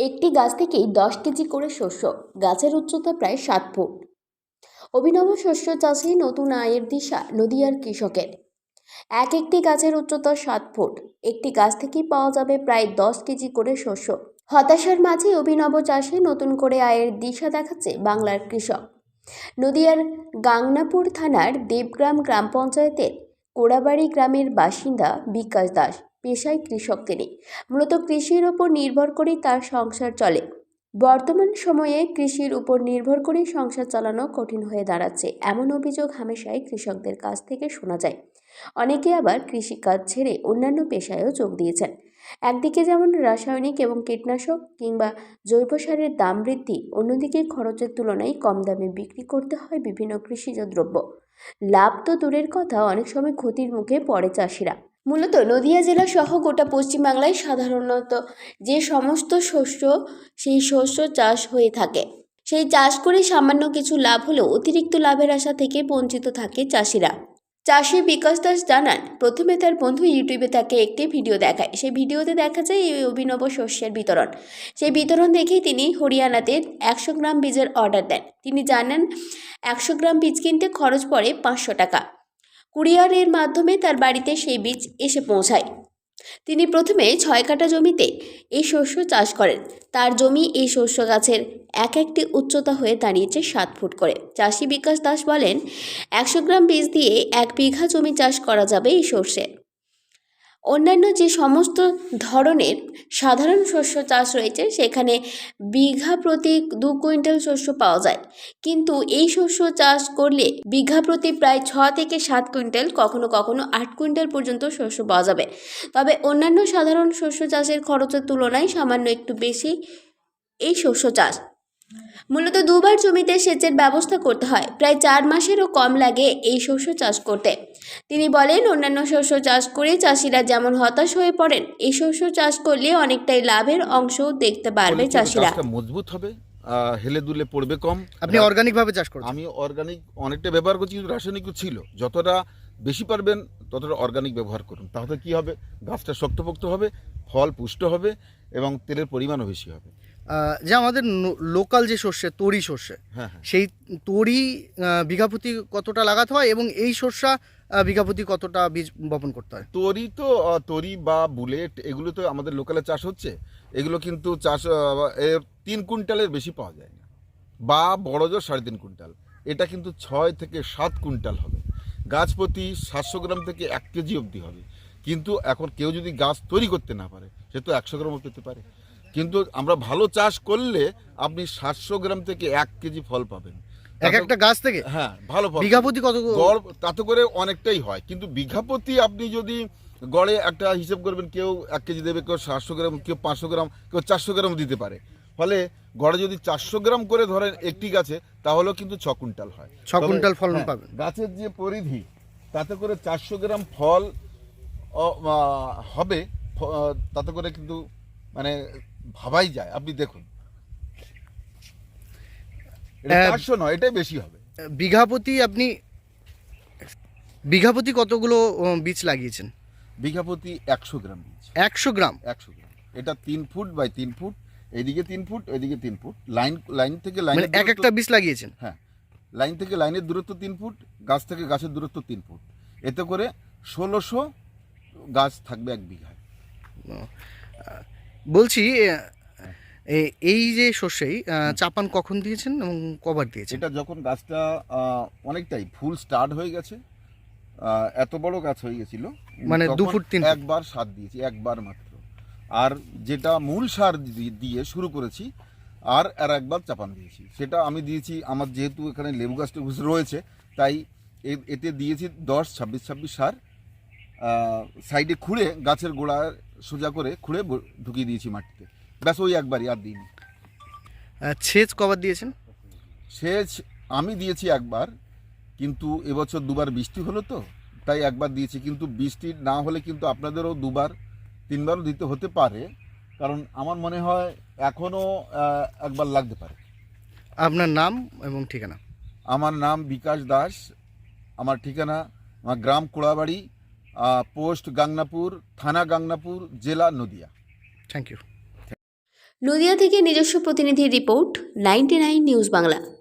একটি গাছ থেকেই 10 কেজি করে শস্য। গাছের উচ্চতা প্রায় 7 ফুট। অভিনব শস্য চাষে নতুন আয়ের দিশা নদিয়ার কৃষকের। একটি গাছের উচ্চতা 7 ফুট। একটি গাছ থেকেই পাওয়া যাবে প্রায় 10 কেজি করে শস্য। হতাশার মাঝে অভিনব চাষে নতুন করে আয়ের দিশা দেখাচ্ছে বাংলার কৃষক। নদিয়ার গাংনাপুর থানার দেবগ্রাম গ্রাম পঞ্চায়েতের কোড়াবাড়ি গ্রামের বাসিন্দা বিকাশ দাস পেশায় কৃষক। তিনি মূলত কৃষির ওপর নির্ভর করেই তার সংসার চলে। বর্তমান সময়ে কৃষির উপর নির্ভর করেই সংসার চালানো কঠিন হয়ে দাঁড়াচ্ছে, এমন অভিযোগ হামেশাই কৃষকদের কাছ থেকে শোনা যায়। অনেকে আবার কৃষিকাজ ছেড়ে অন্যান্য পেশায়ও যোগ দিয়েছেন। একদিকে যেমন রাসায়নিক এবং কীটনাশক কিংবা জৈব সারের দাম বৃদ্ধি, অন্যদিকে খরচের তুলনায় কম দামে বিক্রি করতে হয় বিভিন্ন কৃষিজ দ্রব্য। লাভ তো দূরের কথা, অনেক সময় ক্ষতির মুখে পড়ে চাষিরা। মূলত নদিয়া জেলা সহ গোটা পশ্চিমবাংলায় সাধারণত যে সমস্ত শস্য সেই শস্য চাষ হয়ে থাকে, সেই চাষ করে সামান্য কিছু লাভ হলেও অতিরিক্ত লাভের আশা থেকে বঞ্চিত থাকে চাষিরা। চাষি বিকাশ দাস জানান, প্রথমে তার বন্ধু ইউটিউবে তাকে একটি ভিডিও দেখায়। সেই ভিডিওতে দেখা যায় এই অভিনব শস্যের বিতরণ। সেই বিতরণ দেখেই তিনি হরিয়ানাতে 100 গ্রাম বীজের অর্ডার দেন। তিনি জানেন 100 গ্রাম বীজ কিনতে খরচ পড়ে 500 টাকা। কুরিয়ারের মাধ্যমে তার বাড়িতে সেই বীজ এসে পৌঁছায়। তিনি প্রথমে 6 কাঠা জমিতে এই শস্য চাষ করেন। তার জমি এই শস্য গাছের একটি উচ্চতা হয়ে দাঁড়িয়েছে 7 ফুট করে। চাষি বিকাশ দাস বলেন, 100 গ্রাম বীজ দিয়ে 1 বিঘা জমি চাষ করা যাবে এই শস্যে। অন্যান্য যে সমস্ত ধরনের সাধারণ শস্য চাষ রয়েছে সেখানে বিঘা প্রতি 2 কুইন্টাল শস্য পাওয়া যায়, কিন্তু এই শস্য চাষ করলে বিঘা প্রতি প্রায় 6 থেকে 7 কুইন্টাল, কখনো কখনো 8 কুইন্টাল পর্যন্ত শস্য পাওয়া যাবে। তবে অন্যান্য সাধারণ শস্য চাষের খরচের তুলনায় সামান্য একটু বেশি এই শস্য চাষ। মূলত 2 বার জমিতে সেচের ব্যবস্থা করতে হয়। প্রায় 4 মাসেরও কম লাগে এই শস্য চাষ করতে। তিনি বলেন, অন্যান্য শস্য চাষ করে চাষিরা যেমন হতাশ হয়ে পড়েন, এই শস্য চাষ করলে অনেকটাই লাভের অংশ দেখতে পারবে চাষিরা। মজবুত হবে, হেলে দুলে পড়বে কম। আপনি অর্গানিক ভাবে চাষ করছেন? আমি অর্গানিক অনেকটা ব্যবহার করছি, কিন্তু রাসায়নিকও ছিল। যতটা বেশি পারবেন ততটা অর্গানিক ব্যবহার করুন, তাহলে কি হবে, গাছটা শক্তপোক্ত হবে, ফল পুষ্ট হবে এবং তেলের পরিমাণও বেশি হবে। যে আমাদের লোকাল যে শস্য তরি শস্য, হ্যাঁ, সেই তরি বিঘা প্রতি কতটা লাগাতে হয় এবং এই শস্য বিঘা প্রতি কতটা বীজ বপন করতে হয়? তরি বা বুলেট এগুলো তো আমাদের লোকালে চাষ হচ্ছে। এগুলো কিন্তু চাষ 3 কুইন্টালের বেশি পাওয়া যায় না, বা বড় জোর 3.5 কুইন্টাল। এটা কিন্তু 6 থেকে 7 কুইন্টাল হবে। গাছ প্রতি 700 গ্রাম থেকে 1 কেজি অবধি হবে। কিন্তু এখন কেউ যদি গাছ তৈরি করতে না পারে, সে তো 100 গ্রামও পেতে পারে। কিন্তু আমরা ভালো চাষ করলে আপনি 700 গ্রাম থেকে 1 কেজি ফল পাবেন একটা গাছ থেকে। হ্যাঁ, ভালো ফল। বিঘা প্রতি কত? গড় তাতে করে অনেকটাই হয়, কিন্তু বিঘা প্রতি আপনি যদি গড়ে একটা হিসেব করবেন, কেউ 1 কেজি দেবে, কেউ 700 গ্রাম, কেউ 500 গ্রাম, কেউ 400 গ্রাম দিতে পারে। ফলে গড়ে যদি 400 গ্রাম করে ধরেন একটি গাছে, তাহলেও কিন্তু 6 কুইন্টাল হয়। 6 কুইন্টাল ফলন পাবেন। গাছের যে পরিধি, তাতে করে 400 গ্রাম ফল হবে। তাতে করে কিন্তু মানে ভাবাই যায়। আপনি দেখুন, এটা 400 নয়, এটাই বেশি হবে। বিঘা প্রতি কতগুলো বীজ লাগিয়েছেন? বিঘা প্রতি 100 গ্রাম বীজ। 100 গ্রাম? 100 গ্রাম। এটা 3 ফুট বাই 3 ফুট, এদিকে 3 ফুট, ওইদিকে 3 ফুট। লাইন থেকে লাইন, মানে একটা বীজ লাগিয়েছেন? হ্যাঁ, লাইন থেকে লাইনের দূরত্ব 3 ফুট, গাছ থেকে গাছের দূরত্ব 3 ফুট। এতে করে 1600 গাছ থাকবে 1 বিঘায়। বলছি, এই যে শস্যেই চাপান কখন দিয়েছেন এবং কবার দিয়েছেন? এটা যখন গাছটা অনেকটাই ফুল স্টার্ট হয়ে গেছে, এত বড় গাছ হয়ে গেছিল, মানে 2 ফুট 3 ফুট। একবার সার দিয়েছি, একবার মাত্র। আর যেটা মূল সার দিয়ে শুরু করেছি, আর একবার চাপান দিয়েছি। সেটা আমি দিয়েছি, আমার যেহেতু এখানে লেবু গাছটা রয়েছে, তাই এতে দিয়েছি 10-26-26 সার। সাইডে খুঁড়ে গাছের গোড়া সোজা করে খুঁড়ে ঢুকিয়ে দিয়েছি মাটিতে। ব্যাস, ওই একবারই, আর দিইনি। সেচ কবার দিয়েছেন? সেচ আমি দিয়েছি একবার, কিন্তু এবছর 2 বার বৃষ্টি হলো তো, তাই একবার দিয়েছি। কিন্তু বৃষ্টি না হলে কিন্তু আপনাদেরও 2 বার 3 বারও দিতে হতে পারে, কারণ আমার মনে হয় এখনও একবার লাগতে পারে। আপনার নাম এবং ঠিকানা? আমার নাম বিকাশ দাস, আমার ঠিকানা আমার গ্রাম কোড়াবাড়ি, পোস্ট গাংনাপুর, থানা গাংনাপুর, জেলা নদিয়া। Thank you. নদিয়া থেকে নিজস্ব প্রতিনিধির রিপোর্ট 99 নিউজ বাংলা।